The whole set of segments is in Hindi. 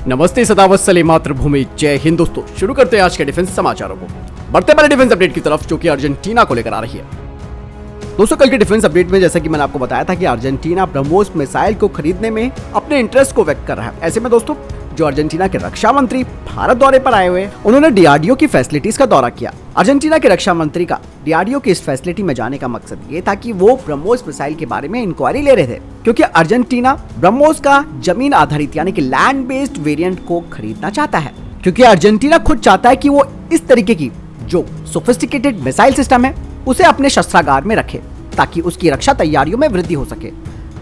नमस्ते, सदावत्सले मातृभूमि, जय हिंद। दोस्तों शुरू करते हैं आज के डिफेंस समाचारों को। बढ़ते पहले डिफेंस अपडेट की तरफ, जो कि अर्जेंटीना को लेकर आ रही है। दोस्तों कल के डिफेंस अपडेट में जैसा कि मैंने आपको बताया था कि अर्जेंटीना ब्रह्मोस मिसाइल को खरीदने में अपने इंटरेस्ट को व्यक्त कर रहा है। ऐसे में दोस्तों जो अर्जेंटीना के रक्षा मंत्री भारत दौरे पर आए हुए हैं, उन्होंने डीआरडीओ की फैसिलिटीज का दौरा किया। अर्जेंटीना के रक्षा मंत्री का डीआरडीओ की इस फैसिलिटी में जाने का मकसद ये था कि वो ब्रह्मोस मिसाइल के बारे में इंक्वायरी ले रहे थे, क्योंकि अर्जेंटीना ब्रह्मोस का जमीन आधारित यानी कि लैंड बेस्ड वेरिएंट को खरीदना चाहता है, क्योंकि अर्जेंटीना खुद चाहता है कि वो इस तरीके की जो सोफिस्टिकेटेड मिसाइल सिस्टम है उसे अपने शस्त्रागार में रखे, ताकि उसकी रक्षा तैयारियों में वृद्धि हो सके।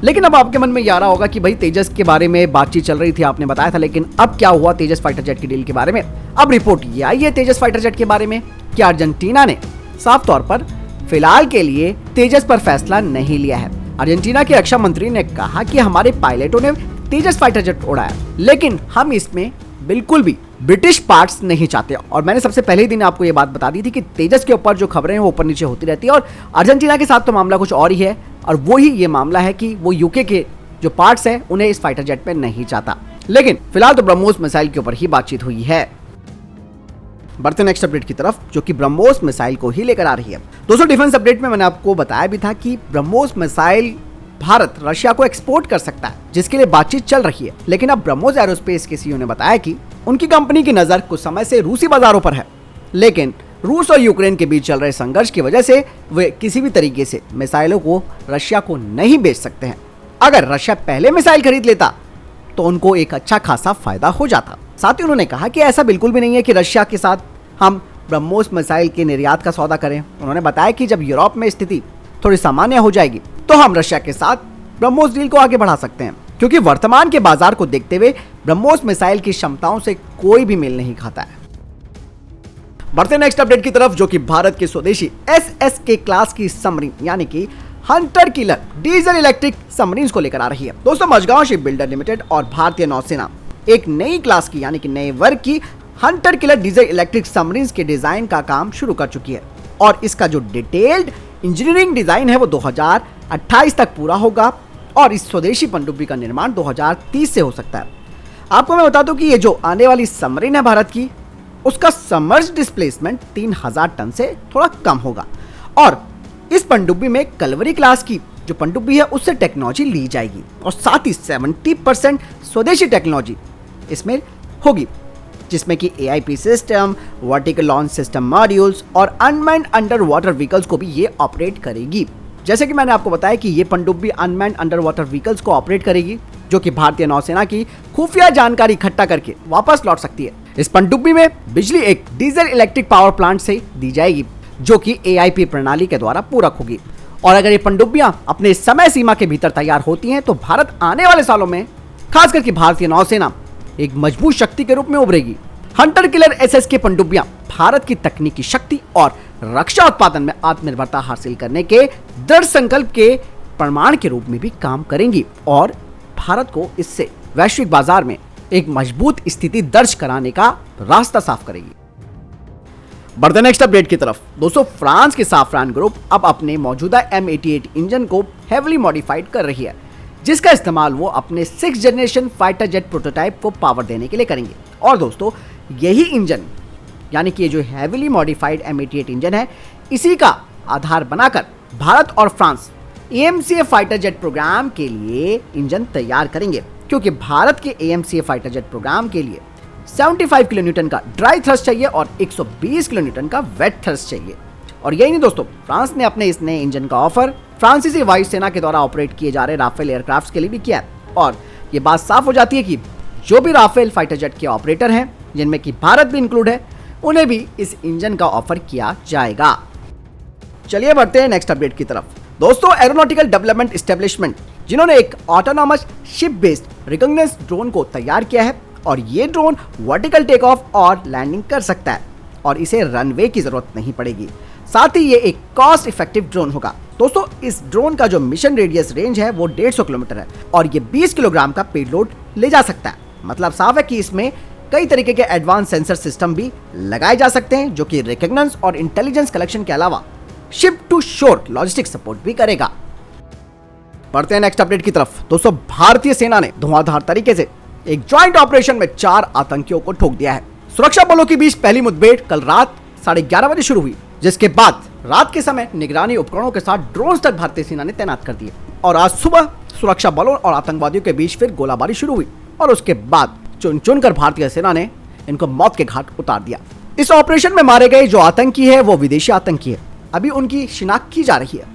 लेकिन अब आपके मन में ये आ रहा होगा कि भाई तेजस के बारे में बातचीत चल रही थी, आपने बताया था, लेकिन अब क्या हुआ तेजस फाइटर जेट की डील के बारे में? अब रिपोर्ट ये आई है तेजस फाइटर जेट के बारे में कि अर्जेंटीना ने साफ तौर पर फिलहाल के लिए तेजस पर फैसला नहीं लिया है। अर्जेंटीना के रक्षा मंत्री ने कहा कि हमारे पायलटों ने तेजस फाइटर जेट उड़ाया, लेकिन हम इसमें बिल्कुल भी ब्रिटिश पार्ट्स नहीं चाहते। और मैंने सबसे पहले ही दिन आपको ये बात बता दी थी कि तेजस के ऊपर जो खबरें हैं वो ऊपर नीचे होती रहती है, और अर्जेंटीना के साथ तो मामला कुछ और ही है, और वो ही ये मामला है कि वो यूके के जो पार्ट्स हैं उन्हें इस फाइटर जेट में नहीं चाहता। लेकिन फिलहाल तो ब्रह्मोस मिसाइल के ऊपर ही बातचीत हुई है। बढ़ते नेक्स्ट अपडेट की तरफ, जो कि ब्रह्मोस मिसाइल को ही लेकर आ रही है। दोस्तों डिफेंस अपडेट में मैंने आपको बताया भी था कि ब्रह्मोस मिसाइल भारत रशिया को एक्सपोर्ट कर सकता है, जिसके लिए बातचीत चल रही है। लेकिन अब ब्रह्मोस एरोस्पेस के सीईओ ने बताया कि उनकी कंपनी की नजर कुछ समय से रूसी बाजारों पर है, लेकिन रूस और यूक्रेन के बीच चल रहे संघर्ष की वजह से वे किसी भी तरीके से मिसाइलों को रशिया को नहीं बेच सकते हैं। अगर रशिया पहले मिसाइल खरीद लेता तो उनको एक अच्छा खासा फायदा हो जाता। साथ ही उन्होंने कहा कि ऐसा बिल्कुल भी नहीं है कि रशिया के साथ हम ब्रह्मोस मिसाइल के निर्यात का सौदा करें। उन्होंने बताया कि जब यूरोप में स्थिति थोड़ी सामान्य हो जाएगी तो हम रशिया के साथ ब्रह्मोस डील को आगे बढ़ा सकते हैं, क्योंकि वर्तमान के बाजार को देखते हुए ब्रह्मोस मिसाइल की क्षमताओं से कोई भी मेल नहीं खाता है। बढ़ते नेक्स्ट अपडेट की तरफ, जो कि भारत के स्वदेशी SSK क्लास की सबमरीन यानी कि Hunter killer diesel electric submarine को लेकर आ रही है। दोस्तों मझगांव शिप बिल्डर लिमिटेड और भारतीय नौसेना एक नई क्लास की यानी कि नए वर्ग की Hunter killer diesel electric submarine के डिजाइन का काम शुरू कर चुकी है, और इसका जो डिटेल्ड इंजीनियरिंग डिजाइन है वो 2028 तक पूरा होगा, और इस स्वदेशी पनडुब्बी का निर्माण 2030 से हो सकता है। आपको मैं बता दूं कि ये जो आने वाली सबमरीन है भारत की, उसका सबमर्ज डिस्प्लेसमेंट 3000 टन से थोड़ा कम होगा, और इस पनडुब्बी में कलवरी क्लास की जो पनडुब्बी है उससे टेक्नोलॉजी ली जाएगी, और साथ ही 70% स्वदेशी टेक्नोलॉजी इसमें होगी, जिसमें कि AIP system, vertical launch system modules और अनमैन्ड अंडर वाटर व्हीकल्स को भी ये ऑपरेट करेगी। जैसे कि मैंने आपको बताया कि ये पनडुब्बी अनमैन्ड अंडर वाटर व्हीकल्स को ऑपरेट करेगी, जो कि भारतीय नौसेना की खुफिया जानकारी इकट्ठा करके वापस लौट सकती है। इस पनडुब्बी में बिजली एक डीजल इलेक्ट्रिक पावर प्लांट से दी जाएगी, जो कि AIP प्रणाली के द्वारा पूरक होगी। और अगर ये पनडुब्बियां अपने समय सीमा के भीतर तैयार होती हैं तो भारत आने वाले सालों में खास करके भारतीय नौसेना एक मजबूत शक्ति के रूप में उभरेगी। हंटर किलर SSK पनडुब्बियां भारत की तकनीकी शक्ति और रक्षा उत्पादन में आत्मनिर्भरता हासिल करने के दृढ़ संकल्प के प्रमाण के रूप में भी काम करेंगी, और भारत को इससे वैश्विक बाजार में एक मजबूत स्थिति दर्ज कराने का रास्ता साफ करेगी। बढ़ते नेक्स्ट अपडेट की तरफ, दोस्तों फ्रांस की साफरान ग्रुप अब अपने मौजूदा M88 इंजन को हेवली मॉडिफाइड कर रही है, जिसका इस्तेमाल वो अपने 6th generation fighter jet prototype को पावर देने के लिए करेंगे। और दोस्तों यही इंजन यानी कि ये जो हेवीली मॉडिफाइड M88 इंजन है, इसी का आधार बनाकर भारत और France AMCA fighter jet programme के लिए इंजन तैयार करेंगे, क्योंकि भारत के AMCA फाइटर जेट प्रोग्राम के लिए 75 किलोन्यूटन का ड्राई थ्रस्ट चाहिए और 120 किलोन्यूटन का वेट थ्रस्ट चाहिए। और यही नहीं दोस्तों, फ्रांस ने अपने इस नए इंजन का ऑफर फ्रांसीसी वायुसेना के द्वारा ऑपरेट किए जा रहे राफेल एयरक्राफ्ट के लिए भी किया है। और ये बात साफ हो जाती है कि जो भी राफेल फाइटर जेट के ऑपरेटर हैं, जिनमें कि भारत भी इंक्लूड है, उन्हें भी इस इंजन का ऑफर किया जाएगा। चलिए बढ़ते हैं नेक्स्ट अपडेट की तरफ। दोस्तों एरोनॉटिकल डेवलपमेंट एस्टेब्लिशमेंट, जिन्होंने एक ऑटोनॉमस शिप बेस्ड रिकॉग्निजेंस ड्रोन को तैयार किया है, और ये ड्रोन वर्टिकल टेक ऑफ और लैंडिंग कर सकता है, और इसे रनवे की जरूरत नहीं पड़ेगी। साथ ही ये एक कॉस्ट इफेक्टिव ड्रोन होगा। दोस्तों इस ड्रोन का जो मिशन रेडियस रेंज है वो 150 किलोमीटर है, और ये 20 किलोग्राम का पेलोड ले जा सकता है। मतलब साफ है कि इसमें कई तरीके के एडवांस सेंसर सिस्टम भी लगाए जा सकते हैं, जो कि रिकॉग्निजेंस और इंटेलिजेंस कलेक्शन के अलावा शिप टू शोर लॉजिस्टिक सपोर्ट भी करेगा। बढ़ते हैं नेक्स्ट अपडेट की तरफ। दोस्तों भारतीय सेना ने धुआंधार तरीके से एक ज्वाइंट ऑपरेशन में 4 आतंकियों को ठोक दिया है। सुरक्षा बलों के बीच पहली मुठभेड़ कल रात 11:30 बजे शुरू हुई, जिसके बाद रात के समय निगरानी उपकरणों के साथ ड्रोन तक भारतीय सेना ने तैनात कर दिए और आज सुबह सुरक्षा बलों और आतंकवादियों के बीच फिर गोलाबारी शुरू हुई और उसके बाद चुन चुनकर भारतीय सेना ने इनको मौत के घाट उतार दिया। इस ऑपरेशन में मारे गए जो आतंकी है वो विदेशी आतंकी है। अभी उनकी शिनाख्त की जा रही है।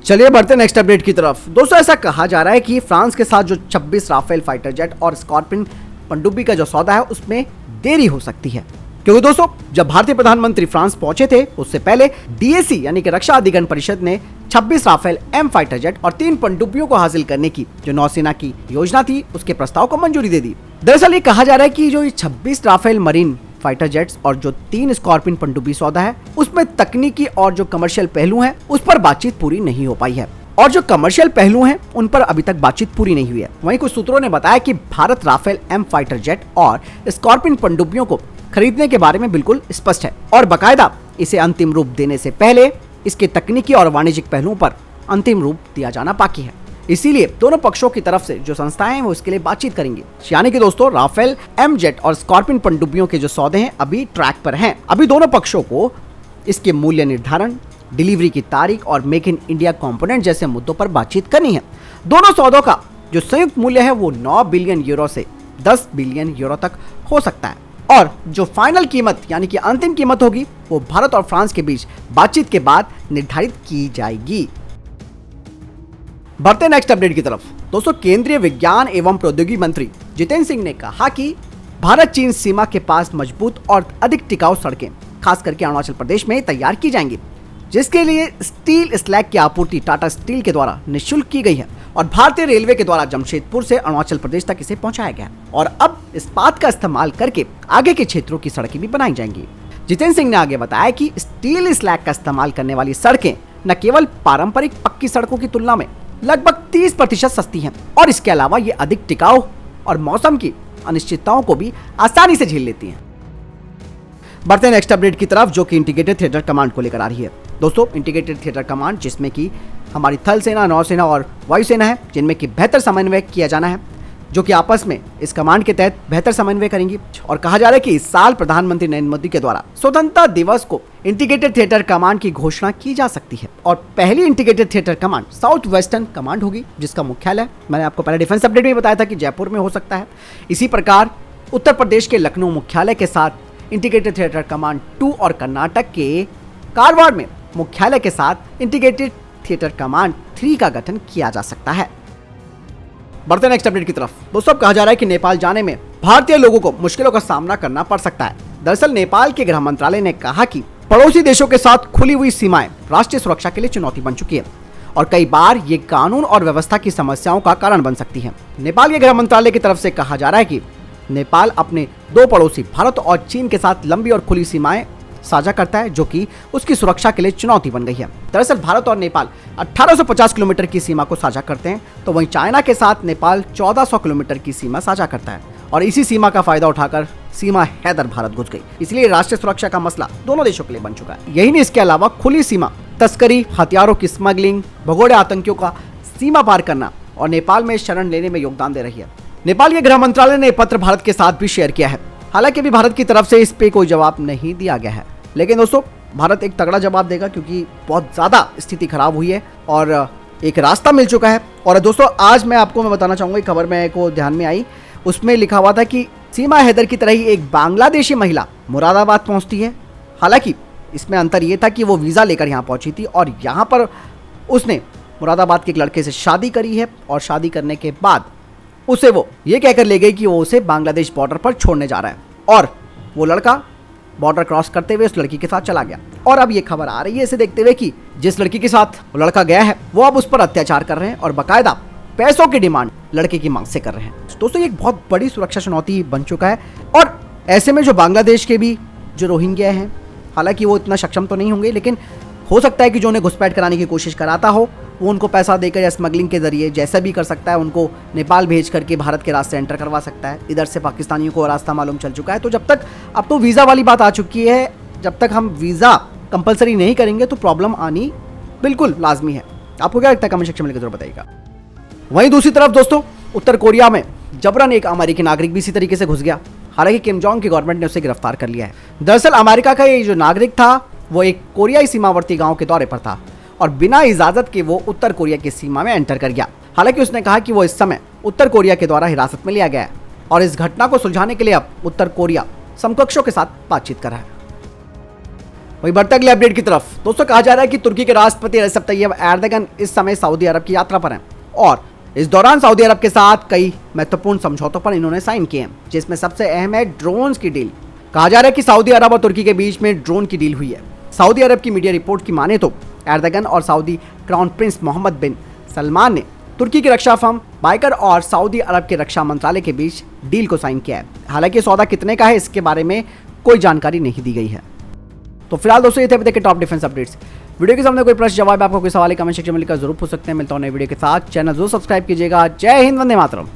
चलिए बढ़ते नेक्स्ट अपडेट की तरफ। दोस्तों, ऐसा कहा जा रहा है कि फ्रांस के साथ जो 26 राफेल फाइटर जेट और स्कॉर्पियन पनडुब्बी का जो सौदा है उसमें देरी हो सकती है, क्योंकि दोस्तों जब भारतीय प्रधानमंत्री फ्रांस पहुंचे थे उससे पहले डीएसी यानी कि रक्षा अधिग्रहण परिषद ने 26 राफेल एम फाइटर जेट और 3 पनडुब्बियों को हासिल करने की जो नौसेना की योजना थी उसके प्रस्ताव को मंजूरी दे दी। दरअसल ये कहा जा रहा है कि जो 26 राफेल मरीन फाइटर जेट्स और जो 3 स्कॉर्पियन पनडुब्बी सौदा है उसमें तकनीकी और जो कमर्शियल पहलू हैं उस पर बातचीत पूरी नहीं हो पाई है और जो कमर्शियल पहलू हैं उन पर अभी तक बातचीत पूरी नहीं हुई है। वहीं कुछ सूत्रों ने बताया कि Bharat Rafale M fighter jet और स्कॉर्पियन पनडुब्बियों को खरीदने के बारे में बिल्कुल स्पष्ट है और बाकायदा इसे अंतिम रूप देने से पहले इसके तकनीकी और वाणिज्यिक पहलुओं पर अंतिम रूप दिया जाना बाकी है। इसीलिए दोनों पक्षों की तरफ से जो संस्थाएं हैं वो इसके लिए बातचीत करेंगी। यानी कि दोस्तों राफेल एम जेट और स्कॉर्पियन पनडुब्बियों के जो सौदे हैं अभी ट्रैक पर हैं। अभी दोनों पक्षों को इसके मूल्य निर्धारण, डिलीवरी की तारीख और मेक इन इंडिया कंपोनेंट जैसे मुद्दों पर बातचीत करनी है। दोनों सौदों का जो संयुक्त मूल्य है वो 9 बिलियन यूरो से 10 बिलियन यूरो तक हो सकता है और जो फाइनल कीमत यानी कि अंतिम कीमत होगी वो भारत और फ्रांस के बीच बातचीत के बाद निर्धारित की जाएगी। बढ़ते नेक्स्ट अपडेट की तरफ। दोस्तों, केंद्रीय विज्ञान एवं प्रौद्योगिकी मंत्री जितेंद्र सिंह ने कहा कि भारत चीन सीमा के पास मजबूत और अधिक टिकाऊ सड़कें खास करके अरुणाचल प्रदेश में तैयार की जाएंगी, जिसके लिए स्टील स्लैग की आपूर्ति टाटा स्टील के द्वारा निःशुल्क की गई है और भारतीय रेलवे के द्वारा जमशेदपुर से अरुणाचल प्रदेश तक इसे पहुंचाया गया और अब इस बात का इस्तेमाल करके आगे के क्षेत्रों की सड़कें भी बनाई जाएंगी। जितेंद्र सिंह ने आगे बताया कि स्टील स्लैग का इस्तेमाल करने वाली सड़कें न केवल पारंपरिक पक्की सड़कों की तुलना में लगभग 30% सस्ती हैं और इसके अलावा ये अधिक टिकाऊ और मौसम की अनिश्चितताओं को भी आसानी से झेल लेती हैं। बढ़ते नेक्स्ट अपडेट की तरफ जो कि इंटीग्रेटेड थिएटर कमांड को लेकर आ रही है। दोस्तों, इंटीग्रेटेड थिएटर कमांड जिसमें कि हमारी थल सेना, नौसेना और वायुसेना है, जिनमें कि बेहतर समन्वय किया जाना है, जो कि आपस में इस कमांड के तहत बेहतर समन्वय करेंगी और कहा जा रहा है कि इस साल प्रधानमंत्री नरेंद्र मोदी के द्वारा स्वतंत्रता दिवस को इंटीग्रेटेड थिएटर कमांड की घोषणा की जा सकती है और पहली integrated theatre command south western command होगी, जिसका मुख्यालय मैंने आपको पहले डिफेंस अपडेट में बताया था कि जयपुर में हो सकता है। इसी प्रकार उत्तर प्रदेश के लखनऊ मुख्यालय के साथ इंटीग्रेटेड थिएटर कमांड 2 और कर्नाटक के कारवाड़ में मुख्यालय के साथ इंटीग्रेटेड थिएटर कमांड 3 का गठन किया जा सकता है। बढ़ते नेक्स्ट अपडेट की तरफ। दोस्तों, कहा जा रहा है कि नेपाल जाने में भारतीय लोगों को मुश्किलों का सामना करना पड़ सकता है। दरअसल नेपाल के गृह मंत्रालय ने कहा कि पड़ोसी देशों के साथ खुली हुई सीमाएं राष्ट्रीय सुरक्षा के लिए चुनौती बन चुकी है और कई बार ये कानून और व्यवस्था की समस्याओं का कारण बन सकती है। नेपाल के गृह मंत्रालय की तरफ से कहा जा रहा है कि नेपाल अपने 2 पड़ोसी भारत और चीन के साथ लंबी और खुली सीमाएं साझा करता है, जो कि उसकी सुरक्षा के लिए चुनौती बन गई है। दरअसल भारत और नेपाल 1850 किलोमीटर की सीमा को साझा करते हैं, तो वहीं चाइना के साथ नेपाल 1400 किलोमीटर की सीमा साझा करता है और इसी सीमा का फायदा उठाकर सीमा हैदर भारत घुस गई। इसलिए राष्ट्रीय सुरक्षा का मसला दोनों देशों के लिए बन चुका है। यही नहीं, इसके अलावा खुली सीमा, तस्करी, हथियारों की स्मगलिंग, भगोड़े आतंकियों का सीमा पार करना और नेपाल में शरण लेने में योगदान दे रही है। नेपाल के गृह मंत्रालय ने पत्र भारत के साथ भी शेयर किया है। हालांकि अभी भारत की तरफ से इस पे कोई जवाब नहीं दिया गया है, लेकिन दोस्तों भारत एक तगड़ा जवाब देगा क्योंकि बहुत ज़्यादा स्थिति खराब हुई है और एक रास्ता मिल चुका है। और दोस्तों आज मैं बताना चाहूँगा, एक खबर मेरे को ध्यान में आई, उसमें लिखा हुआ था कि सीमा हैदर की तरह ही एक बांग्लादेशी महिला मुरादाबाद पहुँचती है। हालांकि इसमें अंतर ये था कि वो वीज़ा लेकर यहाँ पहुँची थी और यहाँ पर उसने मुरादाबाद के एक लड़के से शादी करी है और शादी करने के बाद उसे वो ये कहकर ले गई कि वो उसे बांग्लादेश बॉर्डर पर छोड़ने जा रहा है और वो लड़का बॉर्डर क्रॉस करते हुए उस लड़की के साथ चला गया। और अब ये खबर आ रही है इसे देखते हुए कि जिस लड़की के साथ वो लड़का गया है वो अब उस पर अत्याचार कर रहे हैं और बाकायदा पैसों की डिमांड लड़के की मांग से कर रहे हैं। दोस्तों ये एक बहुत बड़ी सुरक्षा चुनौती बन चुका है और ऐसे में जो बांग्लादेश के भी जो रोहिंग्या हैं, हालांकि वो इतना सक्षम तो नहीं होंगे, लेकिन हो सकता है कि जो उन्हें घुसपैठ कराने की कोशिश कराता हो वो उनको पैसा देकर या स्मगलिंग के जरिए जैसा भी कर सकता है, उनको नेपाल भेज करके भारत के रास्ते एंटर करवा सकता है। इधर से पाकिस्तानियों को रास्ता मालूम चल चुका है। तो जब तक अब तो वीज़ा वाली बात आ चुकी है, जब तक हम वीज़ा कंपलसरी नहीं करेंगे तो प्रॉब्लम आनी बिल्कुल लाजमी है। आपको क्या लगता है कमेंट सेक्शन में लिखकर जरूर बताइएगा। वहीं दूसरी तरफ दोस्तों उत्तर कोरिया में जबरन एक अमेरिकी नागरिक भी इसी तरीके से घुस गया। हालांकि किम जोंग की गवर्नमेंट ने उसे गिरफ्तार कर लिया है। दरअसल अमेरिका का ये जो नागरिक था वो एक कोरियाई सीमावर्ती गांव के दौरे पर था और बिना इजाजत के वो उत्तर कोरिया की सीमा में एंटर कर गया। हालांकि उसने कहा कि वो इस समय उत्तर कोरिया के द्वारा हिरासत में लिया गया है और इस घटना को सुलझाने के लिए अब उत्तर कोरिया समकक्षों के साथ बातचीत कर रहा है। वही बढ़ते अगले अपडेट की तरफ। दोस्तों कहा जा रहा है कि तुर्की के राष्ट्रपति रेसेप तैयब एर्दोगन इस समय सऊदी अरब की यात्रा पर हैं और इस दौरान सऊदी अरब के साथ कई महत्वपूर्ण समझौतों पर इन्होंने साइन किए हैं, जिसमें सबसे अहम है ड्रोन की डील। कहा जा रहा है कि सऊदी अरब और तुर्की के बीच में ड्रोन की डील हुई है। सऊदी अरब की मीडिया रिपोर्ट की माने तो एर्दोगन और सऊदी क्राउन प्रिंस मोहम्मद बिन सलमान ने तुर्की की रक्षा फर्म बाइकर और सऊदी अरब के रक्षा मंत्रालय के बीच डील को साइन किया है। हालांकि सौदा कितने का है इसके बारे में कोई जानकारी नहीं दी गई है। तो फिलहाल दोस्तों ये थे अभी तक के टॉप डिफेंस अपडेट्स। वीडियो के सामने कोई प्रश्न जवाब आपको कोई सवाल कमेंट सेक्शन में लिखकर जरूर पूछ सकते हैं। मिलता हूं नए वीडियो के साथ। चैनल जरूर सब्सक्राइब कीजिएगा। जय हिंद, वंदे मातरम।